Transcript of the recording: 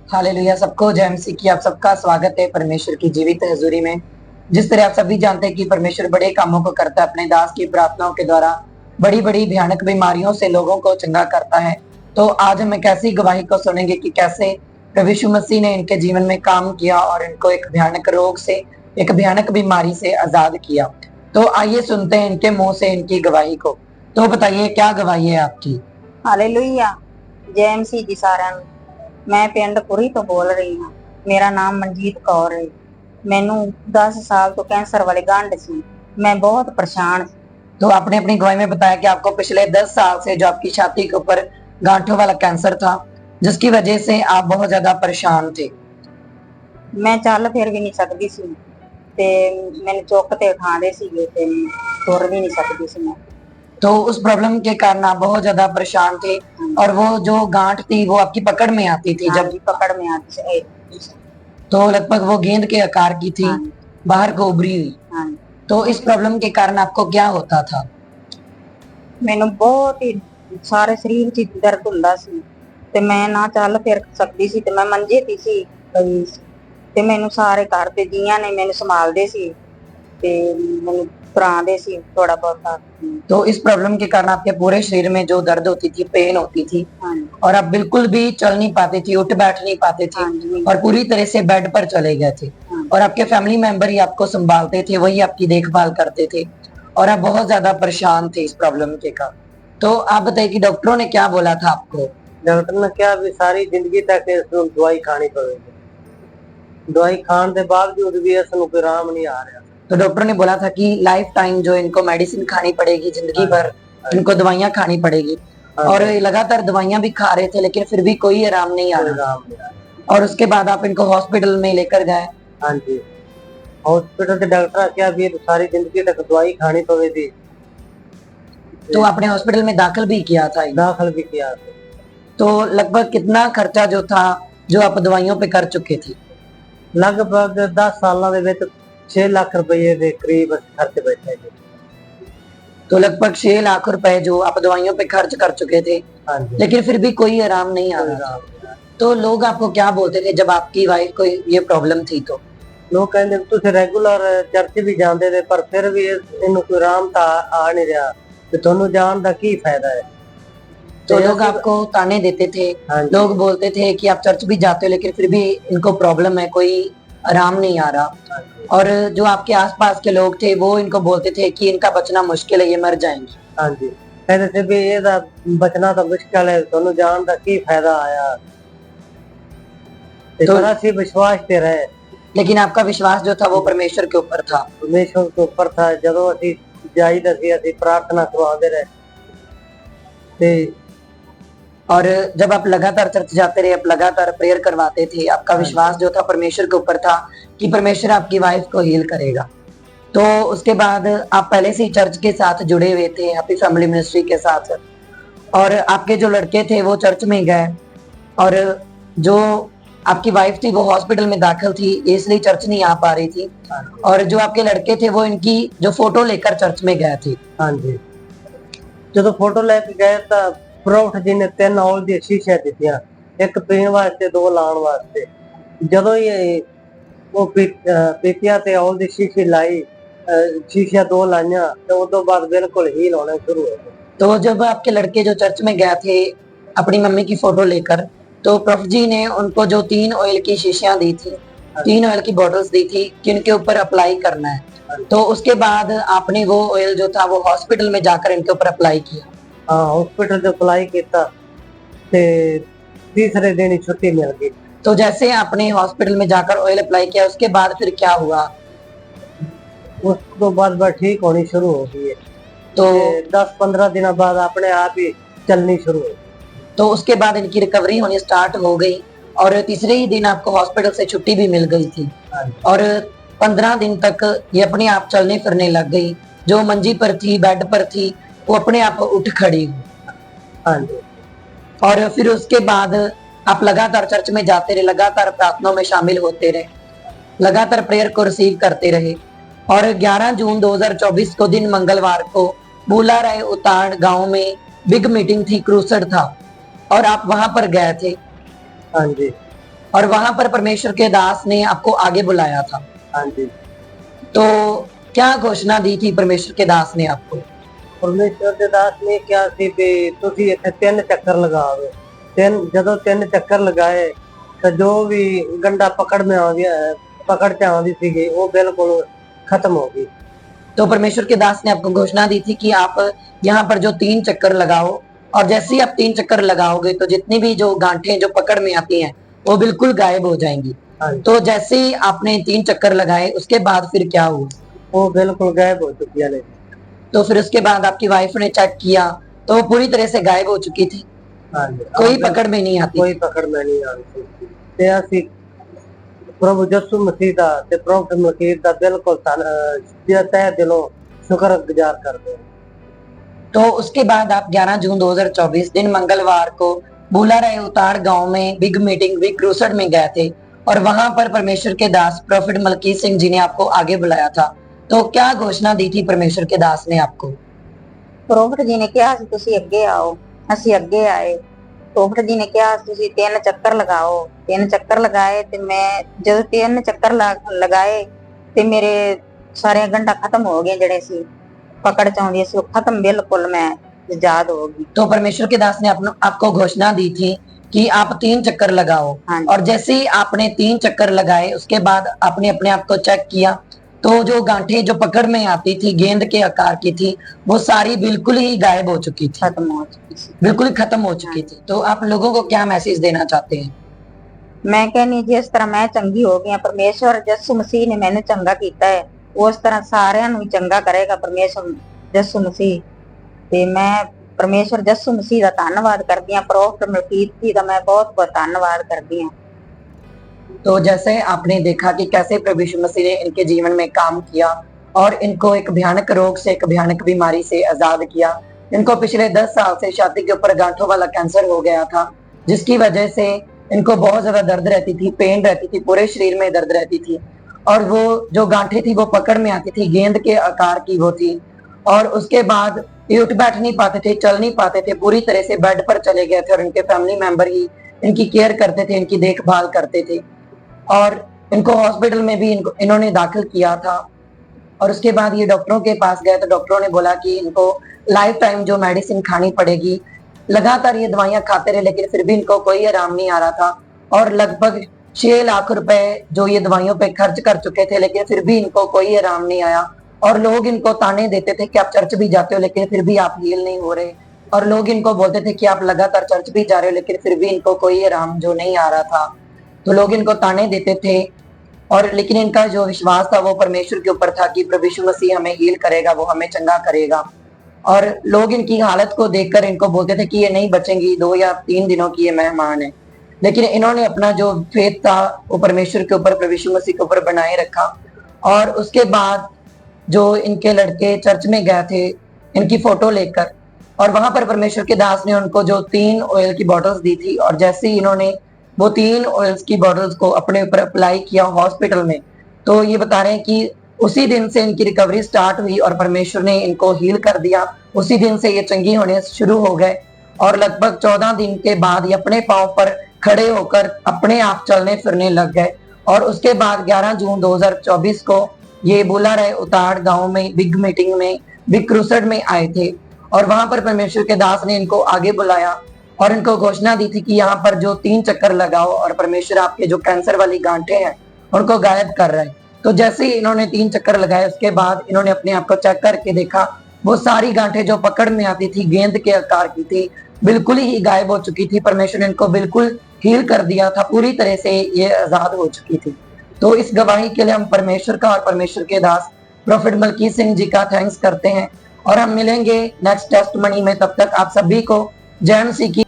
Hallelujah. सबको जय मसीह की आप सबका स्वागत है परमेश्वर की जीवित हजूरी में। जिस तरह आप सभी जानते हैं कि परमेश्वर बड़े कामों को करता है, अपने दास की प्रार्थनाओं के द्वारा बड़ी बड़ी भयानक बीमारियों से लोगों को चंगा करता है। तो आज हम एक ऐसी गवाही को सुनेंगे कि कैसे प्रभु यीशु मसीह ने इनके जीवन में काम किया और इनको एक भयानक रोग से, एक भयानक बीमारी से आजाद किया। तो आइए सुनते हैं इनके मुंह से इनकी गवाही को। तो बताइए क्या गवाही है आपकी। हालेलुया। जय मसीह जी साਰਿਆਂ ਨੂੰ। मैं पिंड पुरी तो बोल रही हूँ। मेरा नाम मनजीत कौर है। मैनू 10 साल तो कैंसर वाले गंढ सी। मैं बहुत परेशान। तो आपने अपनी गवाही में बताया कि आपको पिछले 10 साल से जो आपकी छाती के ऊपर गांठों वाला कैंसर था, जिसकी वजह से आप बहुत ज्यादा परेशान थे। मैं चल फिर भी नहीं सकती सी ते मैंने चुक ते उठांदे सीगे ते तुर भी नहीं सकती सी मैं। तो उस प्रॉब्लम के कारण आप बहुत ज्यादा परेशान थे और वो जो गांठ थी वो आपकी पकड़ में आती थी। जब पकड़ में आती तो लगभग वो गेंद के आकार की थी, बाहर को उभरी हुई। तो इस प्रॉब्लम के कारण आपको क्या होता था? मैनू बहुत ही सारे शरीर च दर्द हुंदा सी ते मैं ना चल फिर सकदी सी ते मैं मंजे ती सी ते मैनू सारे घर दे जियां ने मैनू संभालदे सी ते मैनू करांदे सी थोड़ा बहुत। तो इस प्रॉब्लम के कारण आपके पूरे शरीर में जो दर्द होती थी, पेन होती थी और आप बिल्कुल भी चल नहीं पाते थे, उठ बैठ नहीं पाते थे और पूरी तरह से बेड पर चले गए थे और आपके फैमिली मेंबर ही आपको संभालते थे, वही आपकी देखभाल करते थे और आप बहुत ज्यादा परेशान थे इस प्रॉब्लम के कारण। तो आप बताइए कि डॉक्टरों ने क्या बोला था आपको? डॉक्टर ने क्या भी सारी जिंदगी तक इसको दवाई खानी पड़ेगी। दवाई खाने के बावजूद भी इसको कोई आराम नहीं आ रहा। तो डॉक्टर ने बोला था कि लाइफ टाइम जो इनको मेडिसिन खानी पड़ेगी, जिंदगी भर इनको दवाइयां खानी पड़ेगी और लगातार दवाइयां भी खा रहे थे लेकिन फिर भी कोई आराम नहीं आ रहा। और उसके बाद आप इनको हॉस्पिटल में लेकर गए। हाँ जी, हॉस्पिटल के डॉक्टर क्या भी सारी जिंदगी तक दवाई खानी पड़ेगी। तो आपने हॉस्पिटल में दाखिल भी किया था? दाखिल भी किया था। तो लगभग कितना खर्चा जो था जो आप दवाइयों पे कर चुके थे? लगभग 10 सालों ਦੇ ਵਿੱਚ 6 लाख रुपए के करीब खर्च बैठे थे। तो लगभग 6 लाख रुपए जो आप दवाइयों पे खर्च कर चुके थे, लेकिन फिर भी कोई आराम नहीं आ रहा। तो लोग आपको क्या बोलते थे जब आपकी वाइफ को ये प्रॉब्लम थी? तो लोग कहते तुम रेगुलर चर्च भी जाते थे पर फिर भी इन्हें कोई आराम आ नहीं रहा, तो तुहानू जान का की फायदा है। तो लोग आपको ताने देते थे, लोग बोलते थे कि आप चर्च भी जाते हो लेकिन फिर भी इनको प्रॉब्लम है, कोई आराम नहीं आ रहा। और जो आपके आसपास के लोग थे वो इनको बोलते थे कि इनका बचना मुश्किल है, ये मर जाएंगे। हाँ जी, कहते थे भी ये बचना तो मुश्किल है, तुहानू जान का की फायदा आया। तो ऐसी विश्वास पे रहे। लेकिन आपका विश्वास जो था वो परमेश्वर के ऊपर था। परमेश्वर के ऊपर था। जदों असी जाईदा सी असी प्रार्थना करवाते रहे और जब आप लगातार चर्च जाते रहे, आप लगातार प्रेयर करवाते थे, आपका विश्वास जो था परमेश्वर के ऊपर था कि परमेश्वर आपकी वाइफ को हील करेगा। तो उसके बाद आप पहले से ही चर्च के साथ जुड़े हुए थे, हैप्पी फैमिली मिनिस्ट्री के साथ, और आपके जो लड़के थे वो चर्च में गए और जो आपकी वाइफ थी वो हॉस्पिटल में दाखिल थी, इसलिए चर्च नहीं आ पा रही थी और जो आपके लड़के थे वो इनकी जो फोटो लेकर चर्च में गए थे। हाँ जी, जो फोटो लेके गए तो प्रॉफिट जी ने 3 औल दी शीशे दित्तियां, एक पीण वास्ते 2 लाण वास्ते। जदों ये वो पीतियां ते औल दी शीशी लाई, शीशियां 2 लाइयां तो उस बाद बिल्कुल हील होने शुरू हो गए। तो जब आपके लड़के जो चर्च में गए थे अपनी मम्मी की फोटो लेकर, तो प्रभु जी ने उनको जो 3 ऑयल की शीशियां दी थी, 3 ऑयल की बॉटल्स दी थी कि इनके ऊपर अप्लाई करना है। तो उसके बाद आपने वो ऑयल जो था वो हॉस्पिटल में जाकर इनके ऊपर अप्लाई किया? हाँ, हॉस्पिटल से अप्लाई किया ते तीसरे दिन ही छुट्टी मिल गई। तो जैसे आपने हॉस्पिटल में जाकर ऑयल अप्लाई किया उसके बाद फिर क्या हुआ? उसके बाद बस ठीक होनी शुरू हो गई है। तो 10-15 दिन बाद अपने आप ही चलनी शुरू हो। तो उसके बाद इनकी रिकवरी होनी स्टार्ट हो गई और तीसरे ही दिन आपको हॉस्पिटल से छुट्टी भी मिल गई थी और 15 दिन तक ये अपने आप चलने फिरने लग गई। जो मंजी पर थी, बेड पर थी, वो अपने आप उठ खड़ी हुई। हाँ जी। और फिर उसके बाद आप लगातार चर्च में जाते रहे, लगातार प्रार्थनाओं में शामिल होते रहे, लगातार प्रेयर को रिसीव करते रहे और 11 जून 2024 को दिन मंगलवार को बूला राय उताड़ गांव में बिग मीटिंग थी, क्रूसड था और आप वहां पर गए थे। हाँ जी। और वहां पर परमेश्वर के दास ने आपको आगे बुलाया था। हाँ जी। तो क्या घोषणा दी थी परमेश्वर के दास ने आपको? परमेश्वर के दास ने क्या सी भी तुसी इत्थे 3 चक्कर लगाओगे। ਜਦੋਂ 3 ਚੱਕਰ ਲਗਾਏ ਤਾਂ ਜੋ ਵੀ ਗੰਡਾ ਪਕੜ में आ गया है, पकड़ के आंदी थी वो बिल्कुल खत्म हो गई। तो परमेश्वर के दास ने आपको घोषणा दी थी कि आप यहाँ पर जो 3 चक्कर लगाओ, और जैसे ही आप 3 चक्कर लगाओगे तो जितनी भी जो गांठें जो पकड़ में आती हैं वो बिल्कुल गायब हो जाएंगी। तो जैसे ही आपने 3 चक्कर लगाए उसके बाद फिर क्या हुआ? वो बिल्कुल गायब हो चुकी है। तो फिर उसके बाद आपकी वाइफ ने चेक किया तो वो पूरी तरह से गायब हो चुकी थी, कोई पकड़ में नहीं आती, कोई पकड़ में नहीं आती। ते ਅਸੀਂ प्रभु यीशु मसीह दा ते प्रॉफिट मसीह दा बिल्कुल तहे दिलों शुक्रगुजार करते हैं। तो उसके बाद आप 11 जून 2024 दिन मंगलवार को बुलाराय उताड़ गांव में बिग मीटिंग बिग क्रूसेड में गए थे, और वहां पर परमेश्वर के दास प्रॉफिट मलकीत सिंह जी ने आपको आगे बुलाया था। तो क्या घोषणा दी थी परमेश्वर के दास ने आपको? ਪ੍ਰੋਫਟ ਜੀ ਨੇ ਕਿਹਾ ਸੀ ਤੁਸੀਂ ਅੱਗੇ ਆਓ, ਅਸੀਂ ਅੱਗੇ ਆਏ। ਪ੍ਰੋਫਟ ਜੀ ਨੇ ਕਿਹਾ ਤੁਸੀਂ 3 ਚੱਕਰ ਲਗਾਓ। 3 ਚੱਕਰ ਲਗਾਏ ਤੇ ਮੈਂ ਜਦੋਂ 3 ਚੱਕਰ ਲਗਾਏ ਤੇ ਮੇਰੇ ਸਾਰੇ ਗੰਢਾਂ ਖਤਮ ਹੋ ਗਏ, ਜਿਹੜੇ ਸੀ पकड़ ਚ ਆਉਂਦੀ ਸੀ ਉਹ ਖਤਮ, ਬਿਲकुल मैं आजाद हो गई। तो परमेश्वर के दास ने आपको घोषणा दी थी कि आप 3 चक्कर लगाओ, और जैसे ही आपने 3 चक्कर लगाए उसके बाद आपने अपने आप को चेक किया तो जो गांठें जो पकड़ में आती थी गेंद के आकार की थी वो सारी बिल्कुल ही गायब हो चुकी थी, खत्म हो चुकी थी, बिल्कुल ही खत्म हो चुकी थी। तो आप लोगों को क्या मैसेज देना चाहते हैं? मैं कहनी जिस तरह मैं चंगी हो गई, परमेश्वर यीशु मसीह ने मैंने चंगा किया है उस तरह सारिਆਂ ਨੂੰ ਚੰਗਾ ਕਰੇਗਾ परमेश्वर यीशु मसीह। ਤੇ मैं परमेश्वर यीशु मसीह ਦਾ ਧੰਨਵਾਦ ਕਰਦੀ ਹਾਂ, ਪ੍ਰੋਫਿਟ ਮਲਕੀਤ ਜੀ ਦਾ मैं बहुत बहुत ਧੰਨਵਾਦ करदी हूं। तो जैसे आपने देखा कि कैसे प्रभु यीशु मसीह ने इनके जीवन में काम किया और इनको एक भयानक रोग से, एक भयानक बीमारी से आजाद किया। इनको पिछले 10 साल से छाती के ऊपर गांठों वाला कैंसर हो गया था, जिसकी वजह से इनको बहुत ज्यादा दर्द रहती थी, पेन रहती थी, पूरे शरीर में दर्द रहती थी, और वो जो गांठें थी वो पकड़ में आती थी, गेंद के आकार की वो थी, और उसके बाद ये उठ बैठ नहीं पाते थे, चल नहीं पाते थे, पूरी तरह से बेड पर चले गए थे, और इनके फैमिली मेंबर ही इनकी केयर करते थे, इनकी देखभाल करते थे, और इनको हॉस्पिटल में भी इन्होंने दाखिल किया था। और उसके बाद ये डॉक्टरों के पास गए तो डॉक्टरों ने बोला कि इनको लाइफ टाइम जो मेडिसिन खानी पड़ेगी। लगातार ये दवाइयां खाते रहे लेकिन फिर भी इनको कोई आराम नहीं आ रहा था, और लगभग 6 लाख रुपए जो ये दवाइयों पे खर्च कर चुके थे लेकिन फिर भी इनको कोई आराम नहीं आया। और लोग इनको ताने देते थे कि आप चर्च भी जाते हो लेकिन फिर भी आप हील नहीं हो रहे, और लोग इनको बोलते थे कि आप लगातार चर्च भी जा रहे हो लेकिन फिर भी इनको कोई आराम जो नहीं आ रहा था। तो लोग इनको ताने देते थे, और लेकिन इनका जो विश्वास था वो परमेश्वर के ऊपर था कि प्रभु यीशु मसीह हमें हील करेगा, वो हमें चंगा करेगा। और लोग इनकी हालत को देखकर इनको बोलते थे कि ये नहीं बचेंगी, 2 या 3 दिनों की ये मेहमान है, लेकिन इन्होंने अपना जो फेथ था वो परमेश्वर के ऊपर, प्रभु यीशु मसीह के ऊपर बनाए रखा। और उसके बाद जो इनके लड़के चर्च में गए थे इनकी फोटो लेकर, और वहां पर परमेश्वर के दास ने उनको जो 3 ऑयल की बॉटल्स दी थी, और जैसे ही इन्होंने वो 3 ऑयल्स की बॉटल्स को अपने ऊपर अप्लाई किया हॉस्पिटल में, तो ये बता रहे हैं कि उसी दिन से इनकी रिकवरी स्टार्ट हुई और परमेश्वर ने इनको हील कर दिया। उसी दिन से ये चंगी होने शुरू हो गए, और लगभग 14 दिन के बाद ये अपने पांव पर खड़े होकर अपने आप चलने फिरने लग गए। और उसके बाद 11 जून 2024 को ये बुलाराय उताड़ गांव में बिग मीटिंग में बिग क्रूसेड में आए थे, और वहां पर परमेश्वर के दास ने इनको आगे बुलाया और इनको घोषणा दी थी कि यहाँ पर जो 3 चक्कर लगाओ और परमेश्वर आपके जो कैंसर वाली गांठें हैं उनको गायब कर रहे हैं। तो जैसे ही इन्होंने 3 चक्कर लगाए उसके बाद इन्होंने अपने आप को चेक करके देखा, वो सारी गांठें जो पकड़ में आती थी गेंद के आकार की थी बिल्कुल ही गायब हो चुकी थी। परमेश्वर ने इनको बिल्कुल हील कर दिया था, पूरी तरह से ये आजाद हो चुकी थी। तो इस गवाही के लिए हम परमेश्वर का और परमेश्वर के दास प्रॉफिट मलकीत सिंह जी का थैंक्स करते हैं, और हम मिलेंगे नेक्स्ट टेस्टमनी में। तब तक आप सभी को जय मसीह की